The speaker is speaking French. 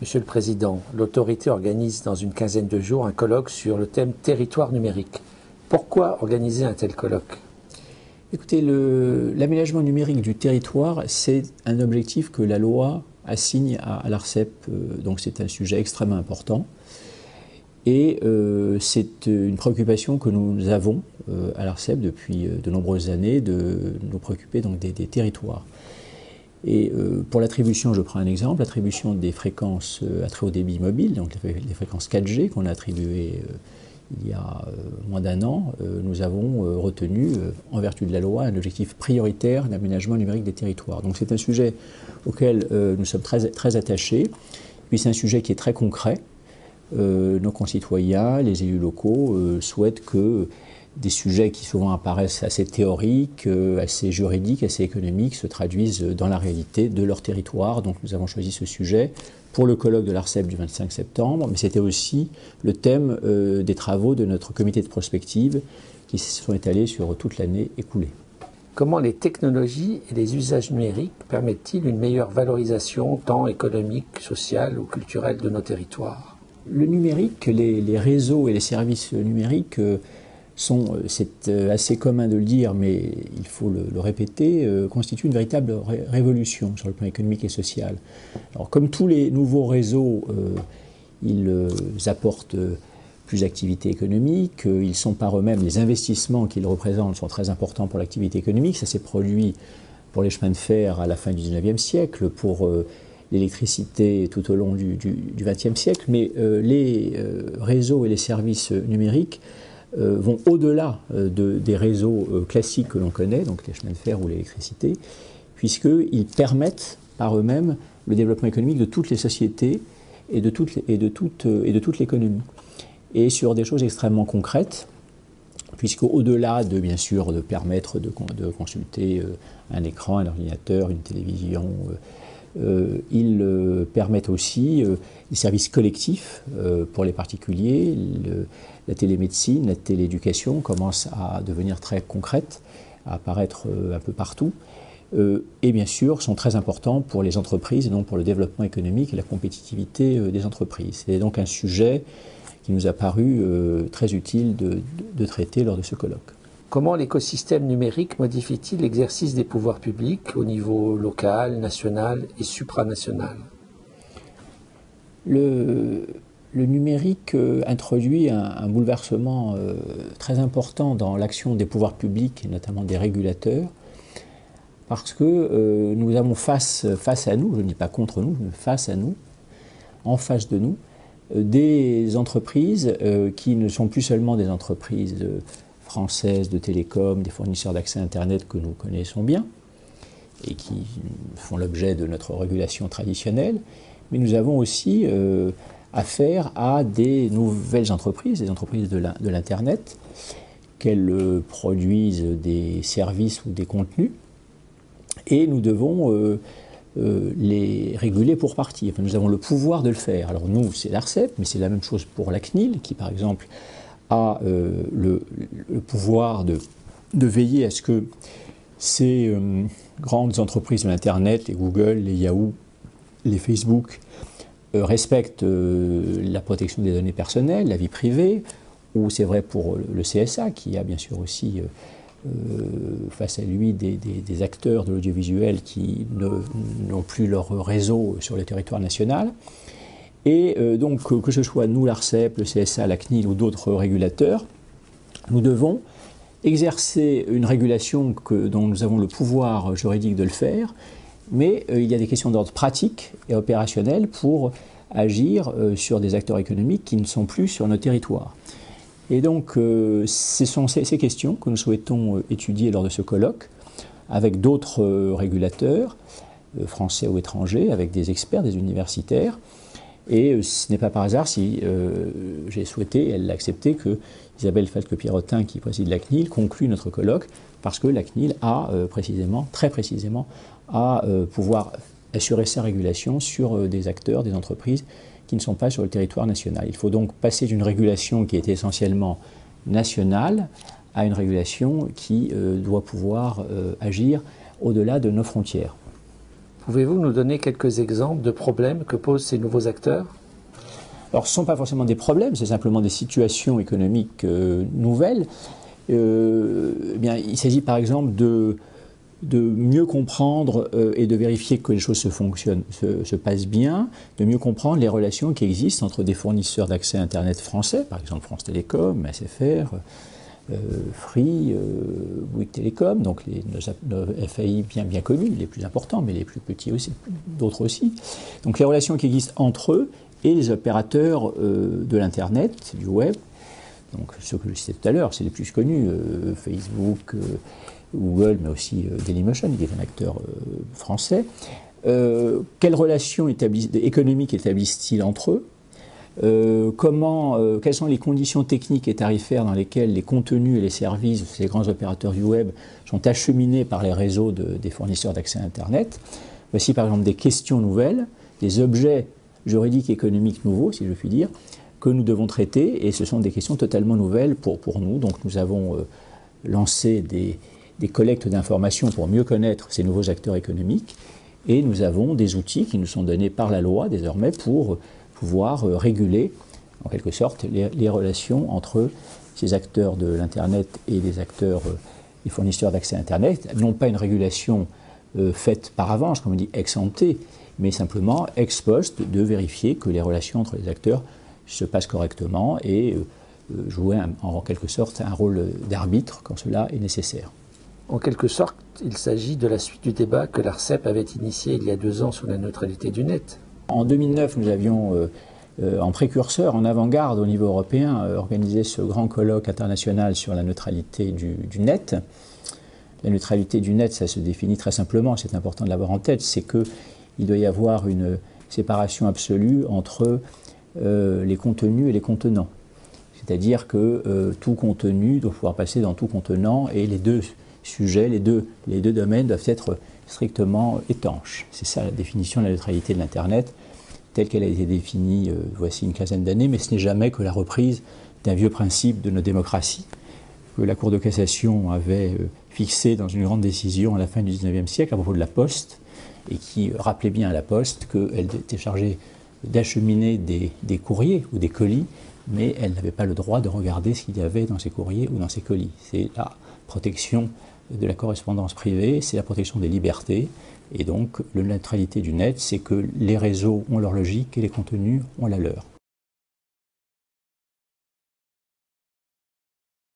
Monsieur le Président, l'autorité organise dans une quinzaine de jours un colloque sur le thème territoire numérique. Pourquoi organiser un tel colloque? Écoutez, l'aménagement numérique du territoire, c'est un objectif que la loi assigne à l'ARCEP, donc c'est un sujet extrêmement important. Et c'est une préoccupation que nous avons à l'ARCEP depuis de nombreuses années, de nous préoccuper donc des territoires. Et pour l'attribution, je prends un exemple, l'attribution des fréquences à très haut débit mobile, donc les fréquences 4G qu'on a attribuées il y a moins d'un an, nous avons retenu, en vertu de la loi, un objectif prioritaire d'aménagement numérique des territoires. Donc c'est un sujet auquel nous sommes très attachés, puis c'est un sujet qui est très concret. Nos concitoyens, les élus locaux souhaitent que des sujets qui souvent apparaissent assez théoriques, assez juridiques, assez économiques, se traduisent dans la réalité de leur territoire. Donc nous avons choisi ce sujet pour le colloque de l'ARCEP du 25 septembre, mais c'était aussi le thème des travaux de notre comité de prospective qui se sont étalés sur toute l'année écoulée. Comment les technologies et les usages numériques permettent-ils une meilleure valorisation tant économique, sociale ou culturelle de nos territoires? Le numérique, les réseaux et les services numériques c'est assez commun de le dire, mais il faut le répéter, constituent une véritable révolution sur le plan économique et social. Alors, comme tous les nouveaux réseaux, ils apportent plus d'activité économique, ils sont par eux-mêmes, les investissements qu'ils représentent sont très importants pour l'activité économique. Ça s'est produit pour les chemins de fer à la fin du 19e siècle, pour l'électricité tout au long du 20e siècle, mais les réseaux et les services numériques vont au-delà des réseaux classiques que l'on connaît, donc les chemins de fer ou l'électricité, puisqu'ils permettent par eux-mêmes le développement économique de toutes les sociétés et de toute l'économie. Et sur des choses extrêmement concrètes, puisqu'au-delà de, bien sûr, de permettre de consulter un écran, un ordinateur, une télévision, ils permettent aussi des services collectifs pour les particuliers. La télémédecine, la télééducation commencent à devenir très concrètes, à apparaître un peu partout, et bien sûr sont très importants pour les entreprises et donc pour le développement économique et la compétitivité des entreprises. C'est donc un sujet qui nous a paru très utile de traiter lors de ce colloque. Comment l'écosystème numérique modifie-t-il l'exercice des pouvoirs publics au niveau local, national et supranational? Le numérique introduit un bouleversement très important dans l'action des pouvoirs publics, et notamment des régulateurs, parce que nous avons face à nous, je ne dis pas contre nous, mais face à nous, en face de nous, des entreprises qui ne sont plus seulement des entreprises françaises de télécom, des fournisseurs d'accès Internet que nous connaissons bien et qui font l'objet de notre régulation traditionnelle, mais nous avons aussi affaire à des nouvelles entreprises, des entreprises de l'Internet, qu'elles produisent des services ou des contenus, et nous devons les réguler pour partie. Enfin, nous avons le pouvoir de le faire. Alors nous, c'est l'ARCEP, mais c'est la même chose pour la CNIL, qui par exemple a le pouvoir de veiller à ce que ces grandes entreprises de l'Internet, les Google, les Yahoo, les Facebook, respectent la protection des données personnelles, la vie privée, ou c'est vrai pour le CSA, qui a bien sûr aussi face à lui des acteurs de l'audiovisuel qui n'ont plus leur réseau sur le territoire national. Et donc, que ce soit nous, l'ARCEP, le CSA, la CNIL ou d'autres régulateurs, nous devons exercer une régulation dont nous avons le pouvoir juridique de le faire, mais il y a des questions d'ordre pratique et opérationnel pour agir sur des acteurs économiques qui ne sont plus sur nos territoires. Et donc, ce sont ces questions que nous souhaitons étudier lors de ce colloque, avec d'autres régulateurs, français ou étrangers, avec des experts, des universitaires. Et ce n'est pas par hasard si j'ai souhaité, elle l'a accepté, que Isabelle Falque-Pierrotin, qui préside la CNIL, conclut notre colloque, parce que la CNIL a très précisément, à pouvoir assurer sa régulation sur des acteurs, des entreprises qui ne sont pas sur le territoire national. Il faut donc passer d'une régulation qui était essentiellement nationale à une régulation qui doit pouvoir agir au-delà de nos frontières. Pouvez-vous nous donner quelques exemples de problèmes que posent ces nouveaux acteurs? Alors, ce ne sont pas forcément des problèmes, c'est simplement des situations économiques nouvelles. Bien, il s'agit par exemple de mieux comprendre et de vérifier que les choses se passent bien, de mieux comprendre les relations qui existent entre des fournisseurs d'accès Internet français, par exemple France Télécom, SFR, Free, Bouygues Télécom, donc nos FAI bien connus, les plus importants, mais les plus petits aussi, d'autres aussi. Donc les relations qui existent entre eux et les opérateurs de l'Internet, du web, donc ceux que je citais tout à l'heure, c'est les plus connus, Facebook, Google, mais aussi Dailymotion, qui est un acteur français. Quelles relations économiques établissent-ils entre eux? Quelles sont les conditions techniques et tarifaires dans lesquelles les contenus et les services de ces grands opérateurs du web sont acheminés par les réseaux des fournisseurs d'accès à Internet? Voici par exemple des questions nouvelles, des objets juridiques et économiques nouveaux, si je puis dire, que nous devons traiter, et ce sont des questions totalement nouvelles pour nous. Donc nous avons lancé des collectes d'informations pour mieux connaître ces nouveaux acteurs économiques, et nous avons des outils qui nous sont donnés par la loi désormais pour pouvoir réguler en quelque sorte les relations entre ces acteurs de l'Internet et les fournisseurs d'accès à Internet. Non pas une régulation faite par avance, comme on dit ex ante, mais simplement ex post, de vérifier que les relations entre les acteurs se passent correctement et jouer en quelque sorte un rôle d'arbitre quand cela est nécessaire. En quelque sorte, il s'agit de la suite du débat que l'ARCEP avait initié il y a 2 ans sur la neutralité du net. En 2009, nous avions, en précurseur, en avant-garde au niveau européen, organisé ce grand colloque international sur la neutralité du net. La neutralité du net, ça se définit très simplement, c'est important de l'avoir en tête, c'est qu'il doit y avoir une séparation absolue entre les contenus et les contenants. C'est-à-dire que tout contenu doit pouvoir passer dans tout contenant, et les deux sujets, les deux domaines doivent être strictement étanches. C'est ça la définition de la neutralité de l'Internet, telle qu'elle a été définie voici une quinzaine d'années, mais ce n'est jamais que la reprise d'un vieux principe de nos démocraties, que la Cour de cassation avait fixé dans une grande décision à la fin du XIXe siècle à propos de la Poste, et qui rappelait bien à la Poste qu'elle était chargée d'acheminer des courriers ou des colis, mais elle n'avait pas le droit de regarder ce qu'il y avait dans ces courriers ou dans ces colis. C'est la protection de la correspondance privée, c'est la protection des libertés, et donc la neutralité du net, c'est que les réseaux ont leur logique et les contenus ont la leur.